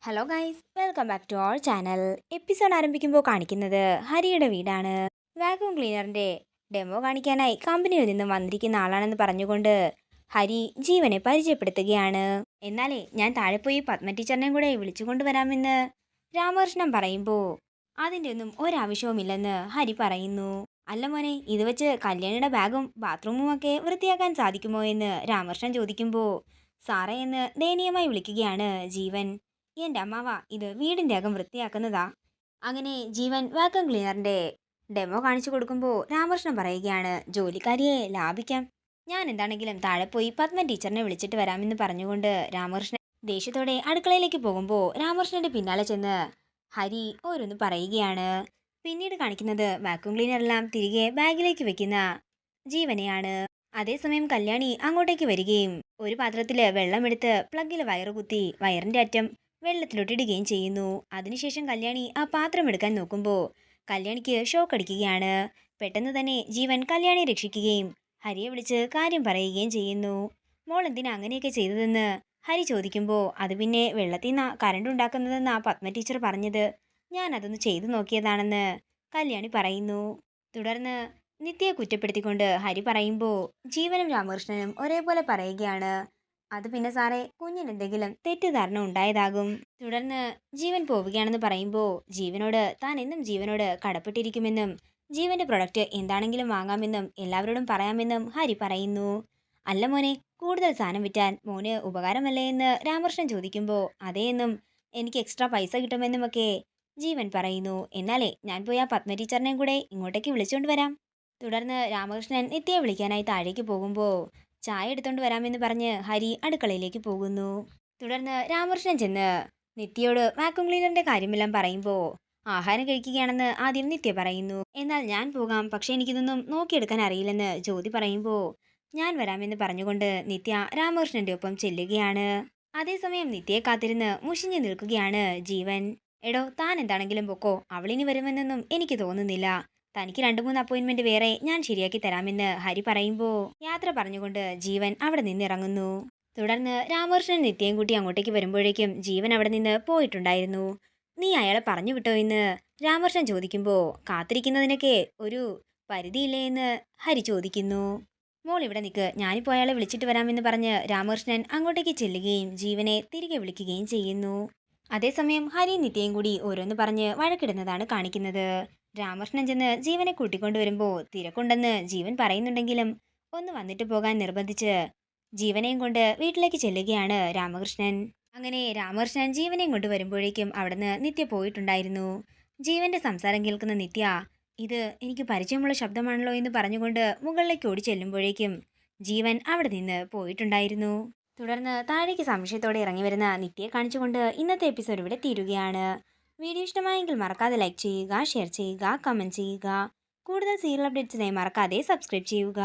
Hello guys, welcome back to our channel. Episode ആരംഭിക്കുമ്പോൾ കാണിക്കുന്നത് ഹരിയുടെ വീടാണ്. വാക്യൂം ക്ലീനറിന്റെ ഡെമോ കാണിക്കാനായി കമ്പനിയിൽ നിന്നും വന്നിരിക്കുന്ന ആളാണെന്ന് പറഞ്ഞുകൊണ്ട് ഹരി ജീവനെ പരിചയപ്പെടുത്തുകയാണ്. എന്നാലേ ഞാൻ താഴെ പോയി പത്മ ടീച്ചറിനെയും കൂടെ വിളിച്ചുകൊണ്ട് വരാമെന്ന് രാമകൃഷ്ണൻ പറയുമ്പോൾ അതിൻ്റെ ഒന്നും ഒരാവശ്യവുമില്ലെന്ന് ഹരി പറയുന്നു. അല്ല മോനെ, ഇത് വെച്ച് കല്യാണിയുടെ ബാഗും ബാത്റൂമും ഒക്കെ വൃത്തിയാക്കാൻ സാധിക്കുമോ എന്ന് രാമകൃഷ്ണൻ ചോദിക്കുമ്പോൾ സാറേ എന്ന് ദയനീയമായി വിളിക്കുകയാണ് ജീവൻ. എൻ്റെ അമ്മാവ, ഇത് വീടിൻ്റെ അകം വൃത്തിയാക്കുന്നതാ. അങ്ങനെ ജീവൻ വാക്വം ക്ലീനറിന്റെ ഡെമോ കാണിച്ചു കൊടുക്കുമ്പോൾ രാമകൃഷ്ണൻ പറയുകയാണ്, ജോലിക്കാരിയെ ലാഭിക്കാം, ഞാൻ എന്താണെങ്കിലും താഴെ പോയി പത്മ ടീച്ചറിനെ വിളിച്ചിട്ട് വരാമെന്ന് പറഞ്ഞുകൊണ്ട് രാമകൃഷ്ണൻ ദേഷ്യത്തോടെ അടുക്കളയിലേക്ക് പോകുമ്പോൾ രാമകൃഷ്ണന്റെ പിന്നാലെ ചെന്ന് ഹരി ഓരോന്ന് പറയുകയാണ്. പിന്നീട് കാണിക്കുന്നത് വാക്വം ക്ലീനറെല്ലാം തിരികെ ബാഗിലേക്ക് വെക്കുന്ന ജീവനെയാണ്. അതേസമയം കല്യാണി അങ്ങോട്ടേക്ക് വരികയും ഒരു പാത്രത്തില് വെള്ളമെടുത്ത് പ്ലഗിൽ വയറ് കുത്തി വയറിന്റെ അറ്റം വെള്ളത്തിലോട്ടിടുകയും ചെയ്യുന്നു. അതിനുശേഷം കല്യാണി ആ പാത്രം എടുക്കാൻ നോക്കുമ്പോൾ കല്യാണിക്ക് ഷോക്ക് അടിക്കുകയാണ്. പെട്ടെന്ന് തന്നെ ജീവൻ കല്യാണിയെ രക്ഷിക്കുകയും ഹരിയെ വിളിച്ച് കാര്യം പറയുകയും ചെയ്യുന്നു. മോൾ എന്തിനാ അങ്ങനെയൊക്കെ ചെയ്തതെന്ന് ഹരി ചോദിക്കുമ്പോൾ അത് പിന്നെ വെള്ളത്തിൽ നിന്നാ കരണ്ട് ഉണ്ടാക്കുന്നതെന്നാ പത്മ ടീച്ചർ പറഞ്ഞത്, ഞാൻ അതൊന്ന് ചെയ്തു നോക്കിയതാണെന്ന് കല്യാണി പറയുന്നു. തുടർന്ന് നിത്യയെ കുറ്റപ്പെടുത്തിക്കൊണ്ട് ഹരി പറയുമ്പോൾ ജീവനും രാമകൃഷ്ണനും ഒരേപോലെ പറയുകയാണ്, അത് പിന്നെ സാറേ കുഞ്ഞിനെന്തെങ്കിലും തെറ്റിദ്ധാരണ ഉണ്ടായതാകും. തുടർന്ന് ജീവൻ പോവുകയാണെന്ന് പറയുമ്പോൾ ജീവനോട് താൻ എന്നും ജീവനോട് കടപ്പെട്ടിരിക്കുമെന്നും ജീവന്റെ പ്രൊഡക്റ്റ് എന്താണെങ്കിലും വാങ്ങാമെന്നും എല്ലാവരോടും പറയാമെന്നും ഹരി പറയുന്നു. അല്ല മോനെ, കൂടുതൽ സാധനം വിറ്റാൻ മോന് ഉപകാരമല്ലേ എന്ന് രാമകൃഷ്ണൻ ചോദിക്കുമ്പോൾ അതേ എന്നും എനിക്ക് എക്സ്ട്രാ പൈസ കിട്ടുമെന്നുമൊക്കെ ജീവൻ പറയുന്നു. എന്നാലേ ഞാൻ പോയി ആ പത്മ ടീച്ചറിനെയും കൂടെ ഇങ്ങോട്ടേക്ക് വിളിച്ചുകൊണ്ട് വരാം. തുടർന്ന് രാമകൃഷ്ണൻ നിത്യയെ വിളിക്കാനായി താഴേക്ക് പോകുമ്പോൾ ചായ എടുത്തോണ്ട് വരാമെന്ന് പറഞ്ഞ് ഹരി അടുക്കളയിലേക്ക് പോകുന്നു. തുടർന്ന് രാമകൃഷ്ണൻ ചെന്ന് നിത്യയോട് വാക്വം ക്ലീനറിന്റെ കാര്യമെല്ലാം പറയുമ്പോൾ ആഹാരം കഴിക്കുകയാണെന്ന് ആദ്യം നിത്യ പറയുന്നു. എന്നാൽ ഞാൻ പോകാം, പക്ഷെ എനിക്കിതൊന്നും നോക്കിയെടുക്കാൻ അറിയില്ലെന്ന് ജ്യോതി പറയുമ്പോൾ ഞാൻ വരാമെന്ന് പറഞ്ഞുകൊണ്ട് നിത്യ രാമകൃഷ്ണന്റെ ഒപ്പം ചെല്ലുകയാണ്. അതേസമയം നിത്യയെ കാത്തിരുന്ന് മുഷിഞ്ഞു നിൽക്കുകയാണ് ജീവൻ. എടോ, താൻ എന്താണെങ്കിലും പൊക്കോ, അവളിനി വരുമെന്നൊന്നും എനിക്ക് തോന്നുന്നില്ല, തനിക്ക് 2-3 അപ്പോയിന്റ്മെന്റ് വേറെ ഞാൻ ശരിയാക്കി തരാമെന്ന് ഹരി പറയുമ്പോൾ യാത്ര പറഞ്ഞുകൊണ്ട് ജീവൻ അവിടെ നിന്നിറങ്ങുന്നു. തുടർന്ന് രാമകൃഷ്ണൻ നിത്യയും കൂട്ടി അങ്ങോട്ടേക്ക് വരുമ്പോഴേക്കും ജീവൻ അവിടെ നിന്ന് പോയിട്ടുണ്ടായിരുന്നു. നീ അയാളെ പറഞ്ഞു വിട്ടോ എന്ന് രാമകൃഷ്ണൻ ചോദിക്കുമ്പോൾ കാത്തിരിക്കുന്നതിനൊക്കെ ഒരു പരിധിയില്ലേ എന്ന് ഹരി ചോദിക്കുന്നു. മോൾ ഇവിടെ നിൽക്ക്, ഞാനിപ്പോൾ അയാളെ വിളിച്ചിട്ട് വരാമെന്ന് പറഞ്ഞ് രാമകൃഷ്ണൻ അങ്ങോട്ടേക്ക് ചെല്ലുകയും ജീവനെ തിരികെ വിളിക്കുകയും ചെയ്യുന്നു. അതേസമയം ഹരി നിത്യയും കൂടി ഓരോന്ന് പറഞ്ഞ് വഴക്കിടുന്നതാണ് കാണിക്കുന്നത്. രാമകൃഷ്ണൻ ചെന്ന് ജീവനെ കൂട്ടിക്കൊണ്ടുവരുമ്പോൾ തിരക്കുണ്ടെന്ന് ജീവൻ പറയുന്നുണ്ടെങ്കിലും ഒന്ന് വന്നിട്ട് പോകാൻ നിർബന്ധിച്ച് ജീവനെയും കൊണ്ട് വീട്ടിലേക്ക് ചെല്ലുകയാണ് രാമകൃഷ്ണൻ. അങ്ങനെ രാമകൃഷ്ണൻ ജീവനെയും കൊണ്ട് വരുമ്പോഴേക്കും അവിടുന്ന് നിത്യ പോയിട്ടുണ്ടായിരുന്നു. ജീവന്റെ സംസാരം കേൾക്കുന്ന നിത്യ ഇത് എനിക്ക് പരിചയമുള്ള ശബ്ദമാണല്ലോ എന്ന് പറഞ്ഞുകൊണ്ട് മുകളിലേക്ക് ഓടി ചെല്ലുമ്പോഴേക്കും ജീവൻ അവിടെ നിന്ന് പോയിട്ടുണ്ടായിരുന്നു. തുടർന്ന് താഴേക്ക് സംശയത്തോടെ ഇറങ്ങി വരുന്ന നിത്യയെ കാണിച്ചുകൊണ്ട് ഇന്നത്തെ എപ്പിസോഡ് ഇവിടെ തീരുകയാണ്. വീഡിയോ ഇഷ്ടമായെങ്കിൽ മറക്കാതെ ലൈക്ക് ചെയ്യുക, ഷെയർ ചെയ്യുക, കമൻറ്റ് ചെയ്യുക. കൂടുതൽ സീരിയൽ അപ്ഡേറ്റ്സിനായി മറക്കാതെ സബ്സ്ക്രൈബ് ചെയ്യുക.